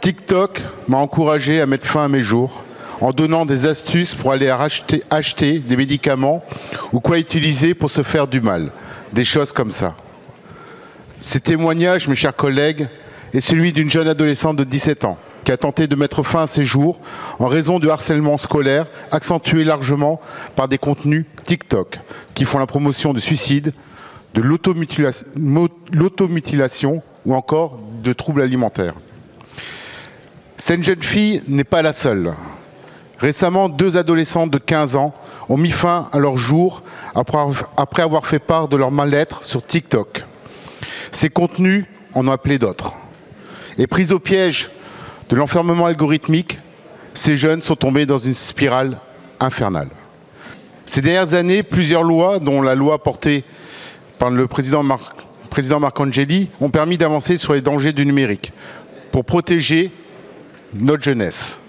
TikTok m'a encouragé à mettre fin à mes jours en donnant des astuces pour aller acheter des médicaments ou quoi utiliser pour se faire du mal. Des choses comme ça. Ces témoignages, mes chers collègues, est celui d'une jeune adolescente de 17 ans qui a tenté de mettre fin à ses jours en raison du harcèlement scolaire accentué largement par des contenus TikTok qui font la promotion du suicide, de l'automutilation ou encore de troubles alimentaires. Cette jeune fille n'est pas la seule. Récemment, 2 adolescentes de 15 ans ont mis fin à leur jour après avoir fait part de leur mal-être sur TikTok. Ces contenus en ont appelé d'autres. Et pris au piège de l'enfermement algorithmique, ces jeunes sont tombés dans une spirale infernale. Ces dernières années, plusieurs lois, dont la loi portée par le président Marcangeli, ont permis d'avancer sur les dangers du numérique pour protéger notre jeunesse.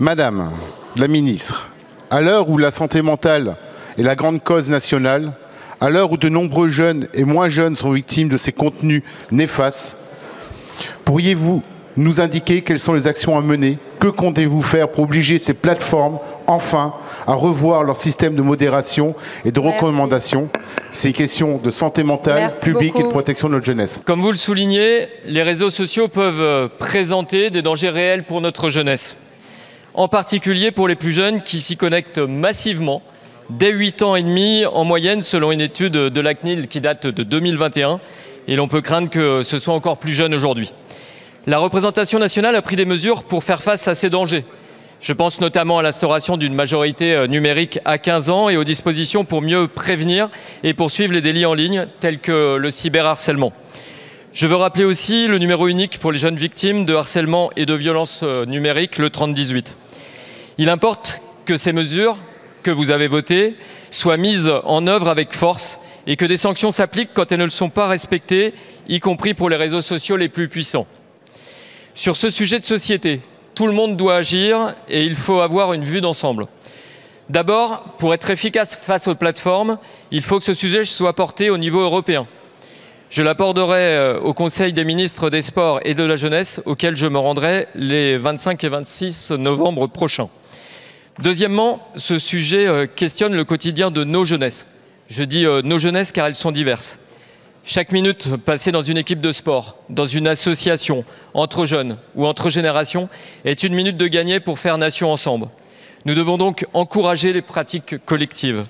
Madame la ministre, à l'heure où la santé mentale est la grande cause nationale, à l'heure où de nombreux jeunes et moins jeunes sont victimes de ces contenus néfastes, pourriez-vous nous indiquer quelles sont les actions à mener? Que comptez-vous faire pour obliger ces plateformes, enfin, à revoir leur système de modération et de recommandation? C'est une question de santé mentale, publique et de protection de notre jeunesse. Comme vous le soulignez, les réseaux sociaux peuvent présenter des dangers réels pour notre jeunesse. En particulier pour les plus jeunes qui s'y connectent massivement, dès 8 ans et demi en moyenne, selon une étude de la CNIL qui date de 2021. Et l'on peut craindre que ce soit encore plus jeune aujourd'hui. La représentation nationale a pris des mesures pour faire face à ces dangers. Je pense notamment à l'instauration d'une majorité numérique à 15 ans et aux dispositions pour mieux prévenir et poursuivre les délits en ligne tels que le cyberharcèlement. Je veux rappeler aussi le numéro unique pour les jeunes victimes de harcèlement et de violences numériques, le 3018. Il importe que ces mesures que vous avez votées soient mises en œuvre avec force et que des sanctions s'appliquent quand elles ne le sont pas respectées, y compris pour les réseaux sociaux les plus puissants. Sur ce sujet de société, tout le monde doit agir et il faut avoir une vue d'ensemble. D'abord, pour être efficace face aux plateformes, il faut que ce sujet soit porté au niveau européen. Je l'aborderai au Conseil des ministres des Sports et de la Jeunesse, auquel je me rendrai les 25 et 26 novembre prochains. Deuxièmement, ce sujet questionne le quotidien de nos jeunesses. Je dis nos jeunesses car elles sont diverses. Chaque minute passée dans une équipe de sport, dans une association, entre jeunes ou entre générations, est une minute de gagner pour faire nation ensemble. Nous devons donc encourager les pratiques collectives.